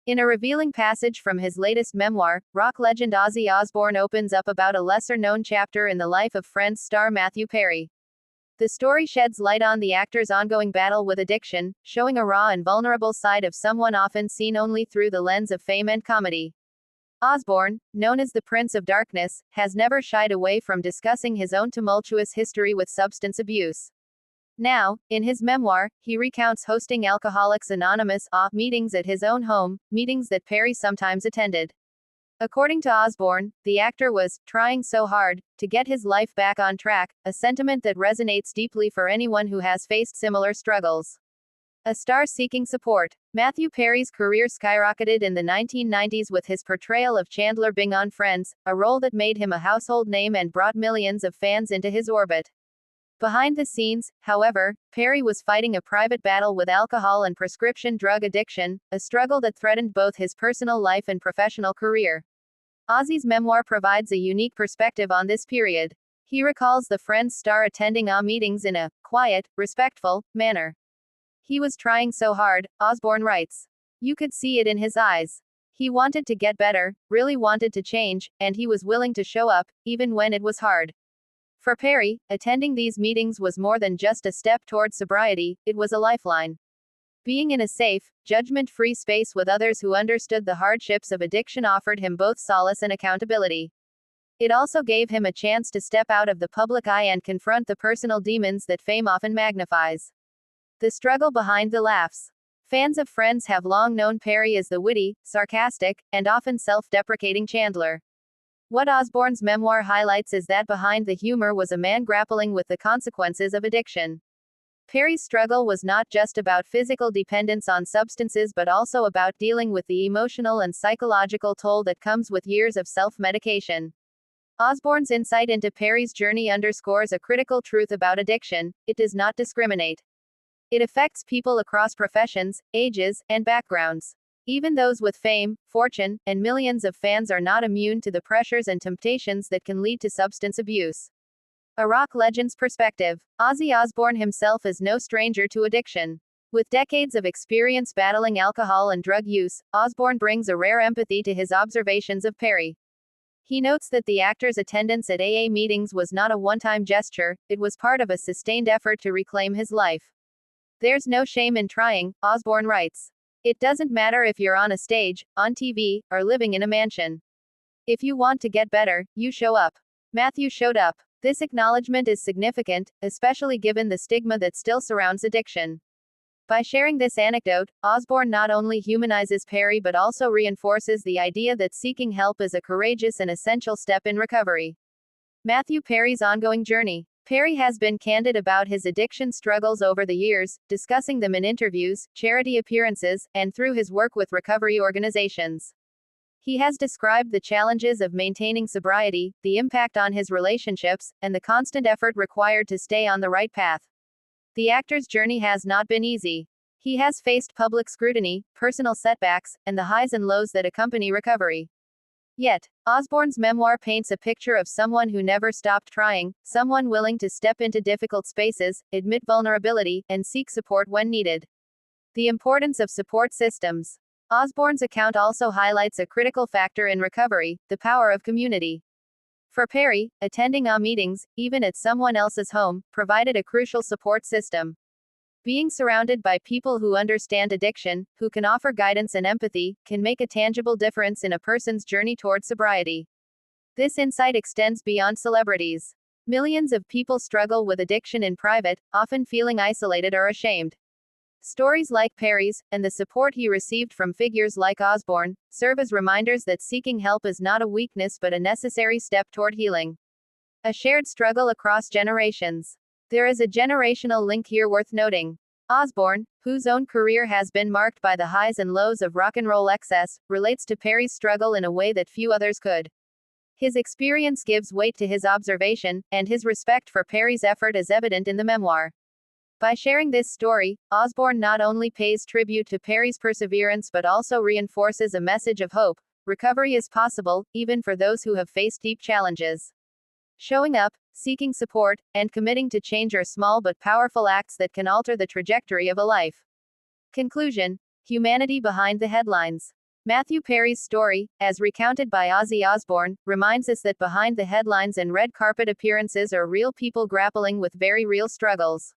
In a revealing passage from his latest memoir, rock legend Ozzy Osbourne opens up about a lesser-known chapter in the life of Friends star Matthew Perry. The story sheds light on the actor's ongoing battle with addiction, showing a raw and vulnerable side of someone often seen only through the lens of fame and comedy. Osbourne, known as the Prince of Darkness, has never shied away from discussing his own tumultuous history with substance abuse. Now, in his memoir, he recounts hosting Alcoholics Anonymous meetings at his own home, meetings that Perry sometimes attended. According to Osbourne, the actor was trying so hard to get his life back on track, a sentiment that resonates deeply for anyone who has faced similar struggles. A star seeking support. Matthew Perry's career skyrocketed in the 1990s with his portrayal of Chandler Bing on Friends, a role that made him a household name and brought millions of fans into his orbit. Behind the scenes, however, Perry was fighting a private battle with alcohol and prescription drug addiction, a struggle that threatened both his personal life and professional career. Ozzy's memoir provides a unique perspective on this period. He recalls the Friends star attending meetings in a quiet, respectful manner. He was trying so hard, Osbourne writes. You could see it in his eyes. He wanted to get better, really wanted to change, and he was willing to show up, even when it was hard. For Perry, attending these meetings was more than just a step toward sobriety, it was a lifeline. Being in a safe, judgment-free space with others who understood the hardships of addiction offered him both solace and accountability. It also gave him a chance to step out of the public eye and confront the personal demons that fame often magnifies. The struggle behind the laughs. Fans of Friends have long known Perry as the witty, sarcastic, and often self-deprecating Chandler. What Osbourne's memoir highlights is that behind the humor was a man grappling with the consequences of addiction. Perry's struggle was not just about physical dependence on substances but also about dealing with the emotional and psychological toll that comes with years of self-medication. Osbourne's insight into Perry's journey underscores a critical truth about addiction: it does not discriminate. It affects people across professions, ages, and backgrounds. Even those with fame, fortune, and millions of fans are not immune to the pressures and temptations that can lead to substance abuse. A rock legend's perspective. Ozzy Osbourne himself is no stranger to addiction. With decades of experience battling alcohol and drug use, Osbourne brings a rare empathy to his observations of Perry. He notes that the actor's attendance at AA meetings was not a one-time gesture, it was part of a sustained effort to reclaim his life. There's no shame in trying, Osbourne writes. It doesn't matter if you're on a stage, on TV, or living in a mansion. If you want to get better, you show up. Matthew showed up. This acknowledgement is significant, especially given the stigma that still surrounds addiction. By sharing this anecdote, Osbourne not only humanizes Perry but also reinforces the idea that seeking help is a courageous and essential step in recovery. Matthew Perry's ongoing journey. Perry has been candid about his addiction struggles over the years, discussing them in interviews, charity appearances, and through his work with recovery organizations. He has described the challenges of maintaining sobriety, the impact on his relationships, and the constant effort required to stay on the right path. The actor's journey has not been easy. He has faced public scrutiny, personal setbacks, and the highs and lows that accompany recovery. Yet, Osbourne's memoir paints a picture of someone who never stopped trying, someone willing to step into difficult spaces, admit vulnerability, and seek support when needed. The importance of support systems. Osbourne's account also highlights a critical factor in recovery: the power of community. For Perry, attending meetings, even at someone else's home, provided a crucial support system. Being surrounded by people who understand addiction, who can offer guidance and empathy, can make a tangible difference in a person's journey toward sobriety. This insight extends beyond celebrities. Millions of people struggle with addiction in private, often feeling isolated or ashamed. Stories like Perry's, and the support he received from figures like Osbourne, serve as reminders that seeking help is not a weakness but a necessary step toward healing. A shared struggle across generations. There is a generational link here worth noting. Osbourne, whose own career has been marked by the highs and lows of rock and roll excess, relates to Perry's struggle in a way that few others could. His experience gives weight to his observation, and his respect for Perry's effort is evident in the memoir. By sharing this story, Osbourne not only pays tribute to Perry's perseverance but also reinforces a message of hope. Recovery is possible, even for those who have faced deep challenges. Showing up, seeking support, and committing to change are small but powerful acts that can alter the trajectory of a life. Conclusion: humanity behind the headlines. Matthew Perry's story, as recounted by Ozzy Osbourne, reminds us that behind the headlines and red carpet appearances are real people grappling with very real struggles.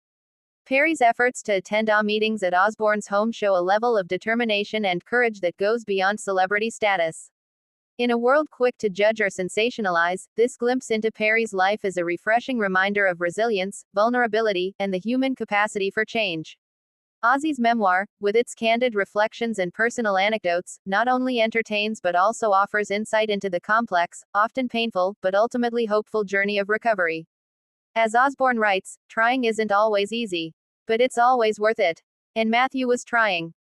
Perry's efforts to attend meetings at Osbourne's home show a level of determination and courage that goes beyond celebrity status. In a world quick to judge or sensationalize, this glimpse into Perry's life is a refreshing reminder of resilience, vulnerability, and the human capacity for change. Ozzy's memoir, with its candid reflections and personal anecdotes, not only entertains but also offers insight into the complex, often painful, but ultimately hopeful journey of recovery. As Osbourne writes, trying isn't always easy. But it's always worth it. And Matthew was trying.